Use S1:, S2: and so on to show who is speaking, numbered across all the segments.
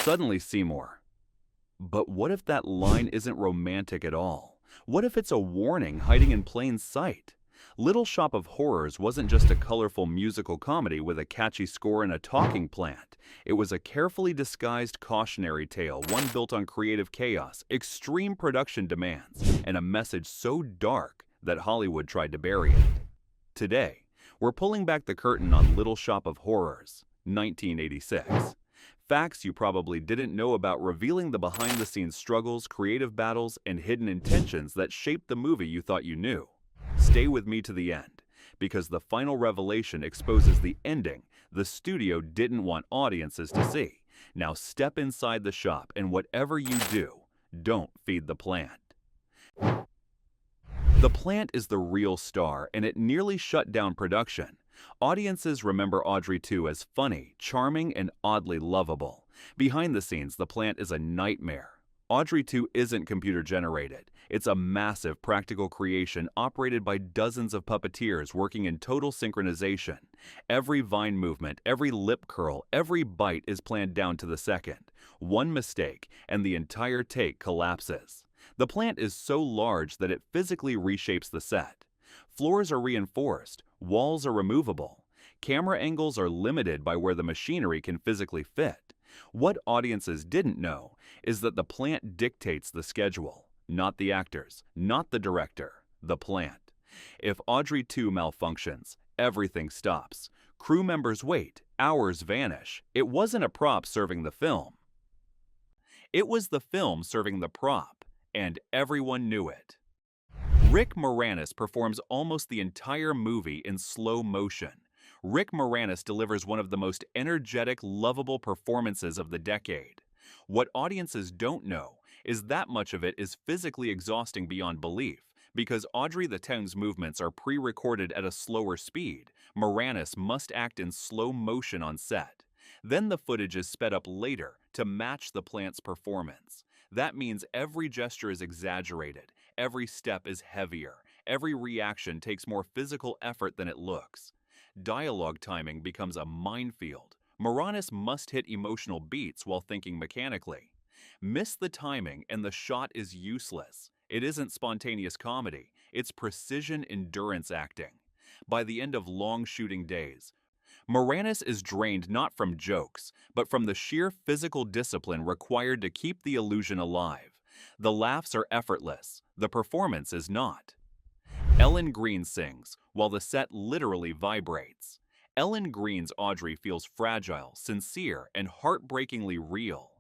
S1: Suddenly Seymour. But what if that line isn't romantic at all? What if it's a warning hiding in plain sight? Little Shop of Horrors wasn't just a colorful musical comedy with a catchy score and a talking plant. It was a carefully disguised cautionary tale, one built on creative chaos, extreme production demands, and a message so dark that Hollywood tried to bury it. Today, we're pulling back the curtain on Little Shop of Horrors, 1986. Facts you probably didn't know about, revealing the behind-the-scenes struggles, creative battles, and hidden intentions that shaped the movie you thought you knew. Stay with me to the end, because the final revelation exposes the ending the studio didn't want audiences to see. Now step inside the shop, and whatever you do, don't feed the plant. The plant is the real star, and it nearly shut down production. Audiences remember Audrey 2 as funny, charming, and oddly lovable. Behind the scenes, the plant is a nightmare. Audrey 2 isn't computer-generated. It's a massive practical creation operated by dozens of puppeteers working in total synchronization. Every vine movement, every lip curl, every bite is planned down to the second. One mistake, and the entire take collapses. The plant is so large that it physically reshapes the set. Floors are reinforced, walls are removable. Camera angles are limited by where the machinery can physically fit. What audiences didn't know is that the plant dictates the schedule. Not the actors, not the director, the plant. If Audrey 2 malfunctions, everything stops. Crew members wait, hours vanish. It wasn't a prop serving the film. It was the film serving the prop, and everyone knew it. Rick Moranis performs almost the entire movie in slow motion. Rick Moranis delivers one of the most energetic, lovable performances of the decade. What audiences don't know is that much of it is physically exhausting beyond belief. Because Audrey the 2's movements are pre-recorded at a slower speed, Moranis must act in slow motion on set. Then the footage is sped up later to match the plant's performance. That means every gesture is exaggerated, every step is heavier, every reaction takes more physical effort than it looks. Dialogue timing becomes a minefield. Moranis must hit emotional beats while thinking mechanically. Miss the timing and the shot is useless. It isn't spontaneous comedy, it's precision endurance acting. By the end of long shooting days, Moranis is drained not from jokes, but from the sheer physical discipline required to keep the illusion alive. The laughs are effortless, the performance is not. Ellen Greene sings, while the set literally vibrates. Ellen Greene's Audrey feels fragile, sincere, and heartbreakingly real.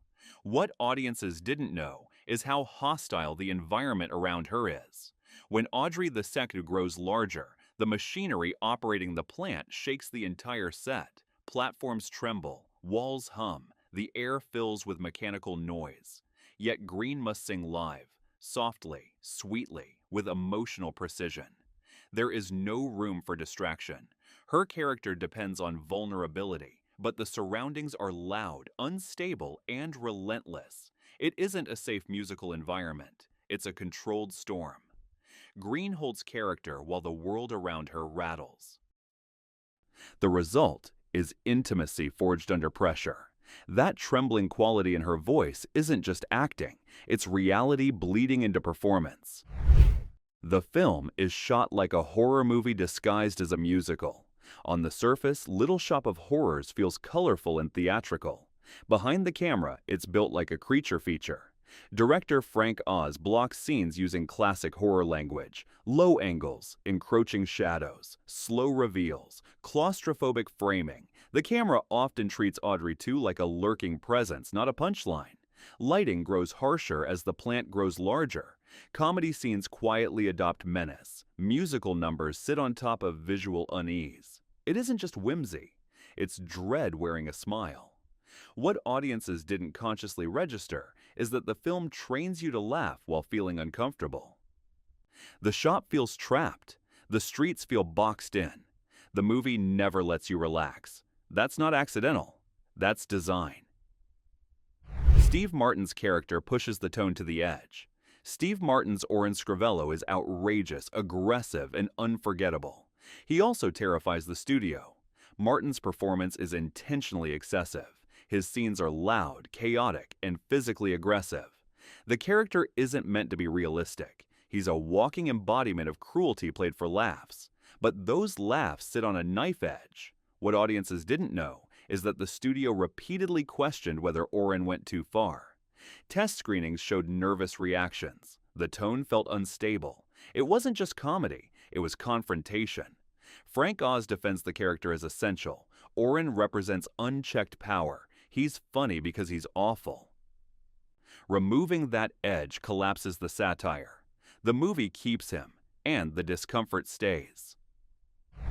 S1: What audiences didn't know is how hostile the environment around her is. When Audrey the 2 grows larger, the machinery operating the plant shakes the entire set. Platforms tremble, walls hum, the air fills with mechanical noise. Yet Greene must sing live, softly, sweetly, with emotional precision. There is no room for distraction. Her character depends on vulnerability, but the surroundings are loud, unstable, and relentless. It isn't a safe musical environment. It's a controlled storm. Greene holds character while the world around her rattles. The result is intimacy forged under pressure. That trembling quality in her voice isn't just acting, it's reality bleeding into performance. The film is shot like a horror movie disguised as a musical. On the surface, Little Shop of Horrors feels colorful and theatrical. Behind the camera, it's built like a creature feature. Director Frank Oz blocks scenes using classic horror language: low angles, encroaching shadows, slow reveals, claustrophobic framing. The camera often treats Audrey 2 like a lurking presence, not a punchline. Lighting grows harsher as the plant grows larger. Comedy scenes quietly adopt menace. Musical numbers sit on top of visual unease. It isn't just whimsy, it's dread wearing a smile. What audiences didn't consciously register is that the film trains you to laugh while feeling uncomfortable. The shop feels trapped. The streets feel boxed in. The movie never lets you relax. That's not accidental. That's design. Steve Martin's character pushes the tone to the edge. Steve Martin's Orin Scrivello is outrageous, aggressive, and unforgettable. He also terrifies the studio. Martin's performance is intentionally excessive. His scenes are loud, chaotic, and physically aggressive. The character isn't meant to be realistic. He's a walking embodiment of cruelty played for laughs. But those laughs sit on a knife edge. What audiences didn't know is that the studio repeatedly questioned whether Oren went too far. Test screenings showed nervous reactions. The tone felt unstable. It wasn't just comedy, it was confrontation. Frank Oz defends the character as essential. Oren represents unchecked power. He's funny because he's awful. Removing that edge collapses the satire. The movie keeps him, and the discomfort stays.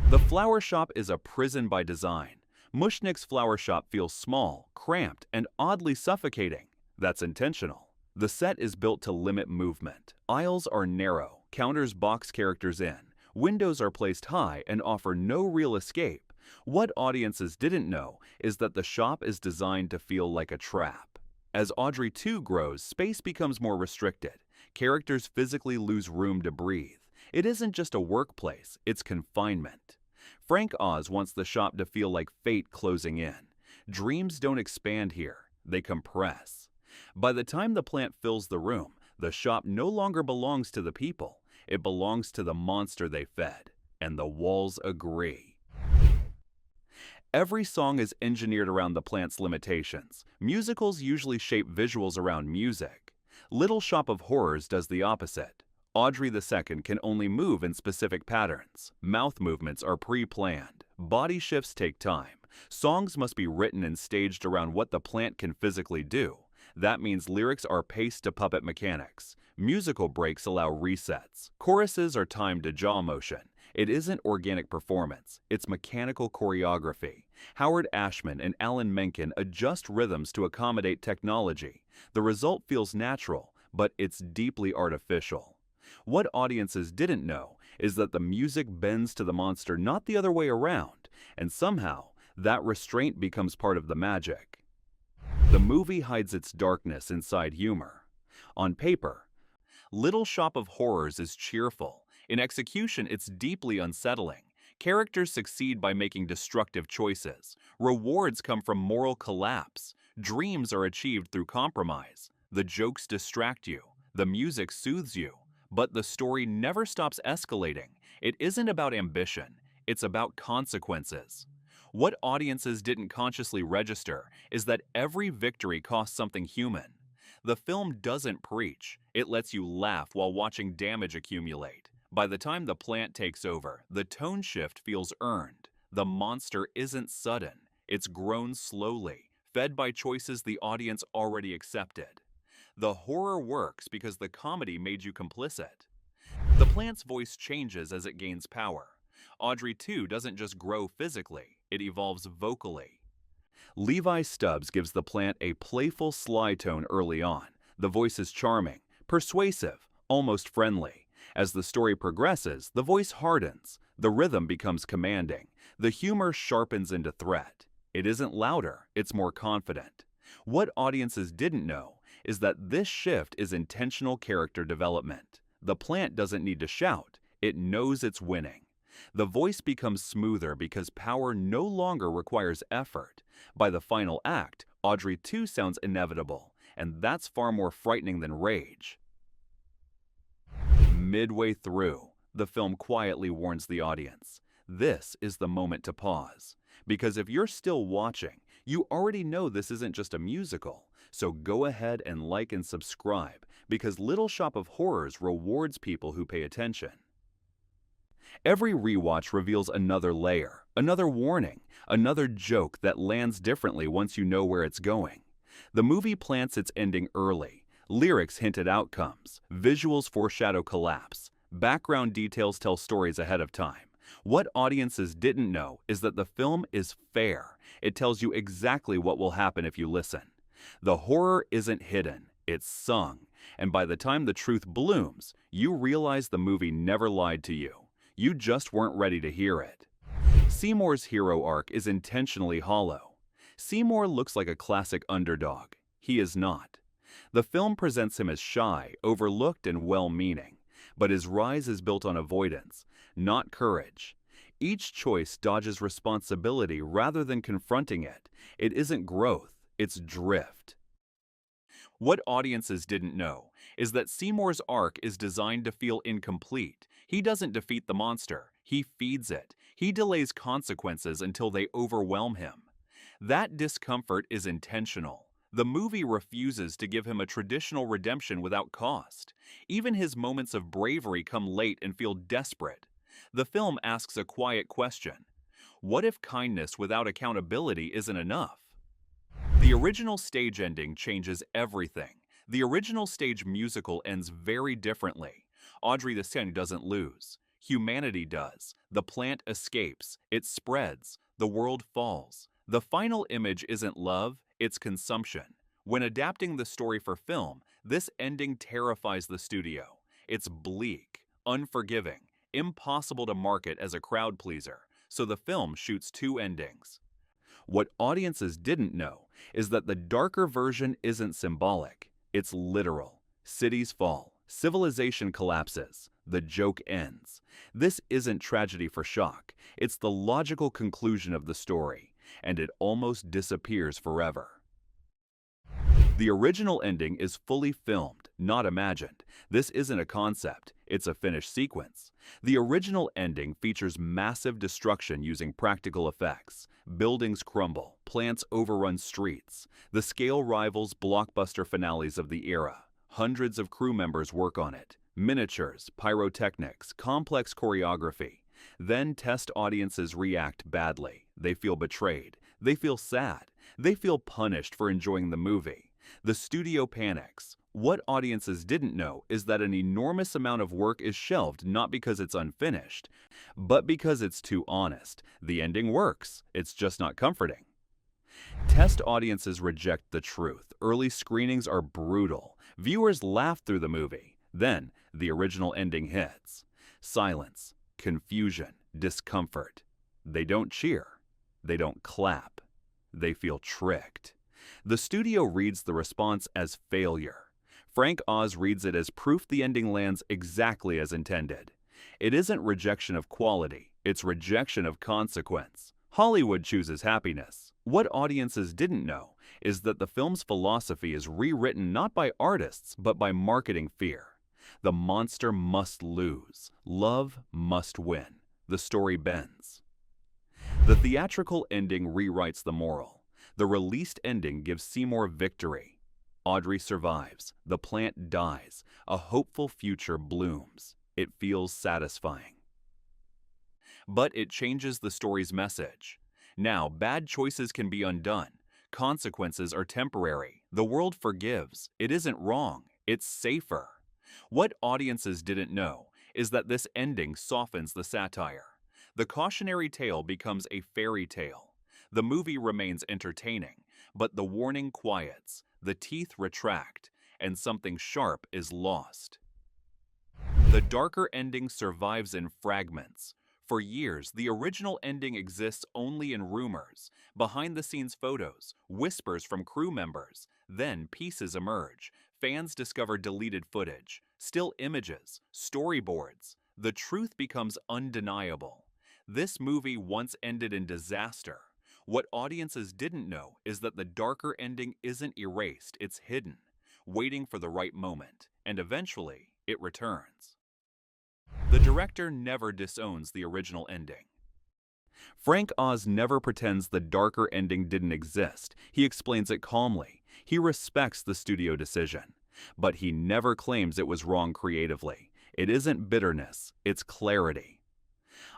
S1: The flower shop is a prison by design. Mushnick's flower shop feels small, cramped, and oddly suffocating. That's intentional. The set is built to limit movement. Aisles are narrow, counters box characters in. Windows are placed high and offer no real escape. What audiences didn't know is that the shop is designed to feel like a trap. As Audrey 2 grows, space becomes more restricted. Characters physically lose room to breathe. It isn't just a workplace, it's confinement. Frank Oz wants the shop to feel like fate closing in. Dreams don't expand here, they compress. By the time the plant fills the room, the shop no longer belongs to the people. It belongs to the monster they fed, and the walls agree. Every song is engineered around the plant's limitations. Musicals usually shape visuals around music. Little Shop of Horrors does the opposite. Audrey II can only move in specific patterns. Mouth movements are pre-planned. Body shifts take time. Songs must be written and staged around what the plant can physically do. That means lyrics are paced to puppet mechanics. Musical breaks allow resets. Choruses are timed to jaw motion. It isn't organic performance, it's mechanical choreography. Howard Ashman and Alan Menken adjust rhythms to accommodate technology. The result feels natural, but it's deeply artificial. What audiences didn't know is that the music bends to the monster, not the other way around, and somehow that restraint becomes part of the magic. The movie hides its darkness inside humor. On paper, Little Shop of Horrors is cheerful. In execution, it's deeply unsettling. Characters succeed by making destructive choices. Rewards come from moral collapse. Dreams are achieved through compromise. The jokes distract you. The music soothes you. But the story never stops escalating. It isn't about ambition. It's about consequences. What audiences didn't consciously register is that every victory costs something human. The film doesn't preach. It lets you laugh while watching damage accumulate. By the time the plant takes over, the tone shift feels earned. The monster isn't sudden. It's grown slowly, fed by choices the audience already accepted. The horror works because the comedy made you complicit. The plant's voice changes as it gains power. Audrey 2 doesn't just grow physically, it evolves vocally. Levi Stubbs gives the plant a playful, sly tone early on. The voice is charming, persuasive, almost friendly. As the story progresses, the voice hardens. The rhythm becomes commanding. The humor sharpens into threat. It isn't louder, it's more confident. What audiences didn't know is that this shift is intentional character development. The plant doesn't need to shout, it knows it's winning. The voice becomes smoother because power no longer requires effort. By the final act, Audrey 2 sounds inevitable, and that's far more frightening than rage. Midway through, the film quietly warns the audience. This is the moment to pause. Because if you're still watching, you already know this isn't just a musical. So go ahead and like and subscribe, because Little Shop of Horrors rewards people who pay attention. Every rewatch reveals another layer, another warning, another joke that lands differently once you know where it's going. The movie plants its ending early. Lyrics hint at outcomes. Visuals foreshadow collapse. Background details tell stories ahead of time. What audiences didn't know is that the film is fair. It tells you exactly what will happen if you listen. The horror isn't hidden, it's sung. And by the time the truth blooms, you realize the movie never lied to you. You just weren't ready to hear it. Seymour's hero arc is intentionally hollow. Seymour looks like a classic underdog. He is not. The film presents him as shy, overlooked, and well-meaning. But his rise is built on avoidance, not courage. Each choice dodges responsibility rather than confronting it. It isn't growth, it's drift. What audiences didn't know is that Seymour's arc is designed to feel incomplete. He doesn't defeat the monster, he feeds it. He delays consequences until they overwhelm him. That discomfort is intentional. The movie refuses to give him a traditional redemption without cost. Even his moments of bravery come late and feel desperate. The film asks a quiet question. What if kindness without accountability isn't enough? The original stage ending changes everything. The original stage musical ends very differently. Audrey the doesn't lose. Humanity does. The plant escapes. It spreads. The world falls. The final image isn't love, it's consumption. When adapting the story for film, this ending terrifies the studio. It's bleak, unforgiving, impossible to market as a crowd pleaser, so the film shoots two endings. What audiences didn't know is that the darker version isn't symbolic, it's literal. Cities fall, civilization collapses, the joke ends. This isn't tragedy for shock, it's the logical conclusion of the story, and it almost disappears forever. The original ending is fully filmed, not imagined. This isn't a concept, it's a finished sequence. The original ending features massive destruction using practical effects. Buildings crumble, plants overrun streets. The scale rivals blockbuster finales of the era. Hundreds of crew members work on it. Miniatures, pyrotechnics, complex choreography. Then test audiences react badly. They feel betrayed. They feel sad. They feel punished for enjoying the movie. The studio panics. What audiences didn't know is that an enormous amount of work is shelved not because it's unfinished, but because it's too honest. The ending works, it's just not comforting. Test audiences reject the truth. Early screenings are brutal. Viewers laugh through the movie. Then, the original ending hits. Silence, confusion, discomfort. They don't cheer. They don't clap. They feel tricked. The studio reads the response as failure. Frank Oz reads it as proof the ending lands exactly as intended. It isn't rejection of quality, it's rejection of consequence. Hollywood chooses happiness. What audiences didn't know is that the film's philosophy is rewritten not by artists, but by marketing fear. The monster must lose. Love must win. The story bends. The theatrical ending rewrites the moral. The released ending gives Seymour victory. Audrey survives. The plant dies. A hopeful future blooms. It feels satisfying. But it changes the story's message. Now, bad choices can be undone. Consequences are temporary. The world forgives. It isn't wrong. It's safer. What audiences didn't know is that this ending softens the satire. The cautionary tale becomes a fairy tale. The movie remains entertaining, but the warning quiets, the teeth retract, and something sharp is lost. The darker ending survives in fragments. For years, the original ending exists only in rumors, behind-the-scenes photos, whispers from crew members. Then pieces emerge. Fans discover deleted footage, still images, storyboards. The truth becomes undeniable. This movie once ended in disaster. What audiences didn't know is that the darker ending isn't erased, it's hidden, waiting for the right moment, and eventually it returns. The director never disowns the original ending. Frank Oz never pretends the darker ending didn't exist. He explains it calmly. He respects the studio decision. But he never claims it was wrong creatively. It isn't bitterness, it's clarity.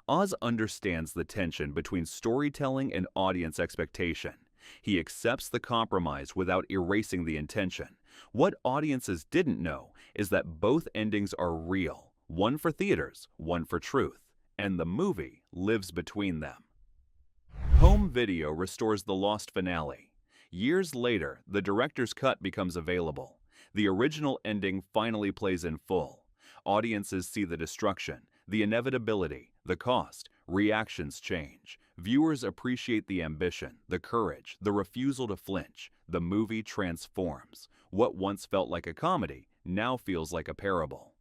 S1: Oz understands the tension between storytelling and audience expectation. He accepts the compromise without erasing the intention. What audiences didn't know is that both endings are real, one for theaters, one for truth, and the movie lives between them. Home video restores the lost finale. Years later, the director's cut becomes available. The original ending finally plays in full. Audiences see the destruction, the inevitability, the cost. Reactions change. Viewers appreciate the ambition, the courage, the refusal to flinch. The movie transforms. What once felt like a comedy now feels like a parable.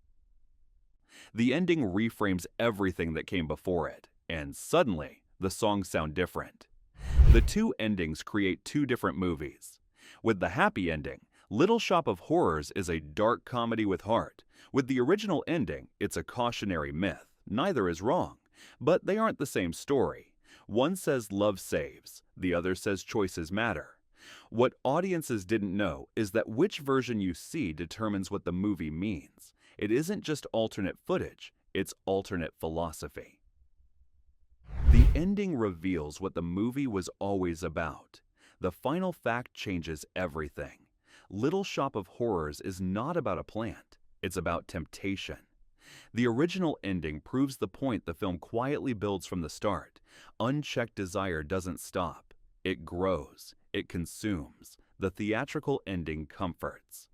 S1: The ending reframes everything that came before it, and suddenly, the songs sound different. The two endings create two different movies. With the happy ending, Little Shop of Horrors is a dark comedy with heart. With the original ending, it's a cautionary myth. Neither is wrong, but they aren't the same story. One says love saves, the other says choices matter. What audiences didn't know is that which version you see determines what the movie means. It isn't just alternate footage, it's alternate philosophy. The ending reveals what the movie was always about. The final fact changes everything. Little Shop of Horrors is not about a plant, it's about temptation. The original ending proves the point the film quietly builds from the start. Unchecked desire doesn't stop. It grows. It consumes. The theatrical ending comforts.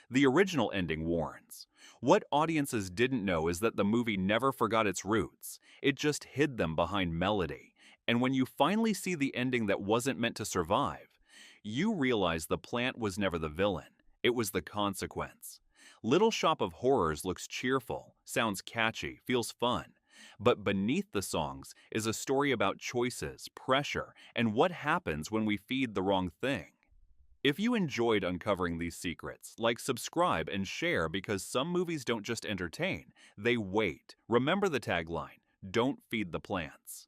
S1: The original ending warns. What audiences didn't know is that the movie never forgot its roots. It just hid them behind melody. And when you finally see the ending that wasn't meant to survive, you realize the plant was never the villain. It was the consequence. Little Shop of Horrors looks cheerful, sounds catchy, feels fun. But beneath the songs is a story about choices, pressure, and what happens when we feed the wrong thing. If you enjoyed uncovering these secrets, subscribe, and share, because some movies don't just entertain, they wait. Remember the tagline, don't feed the plants.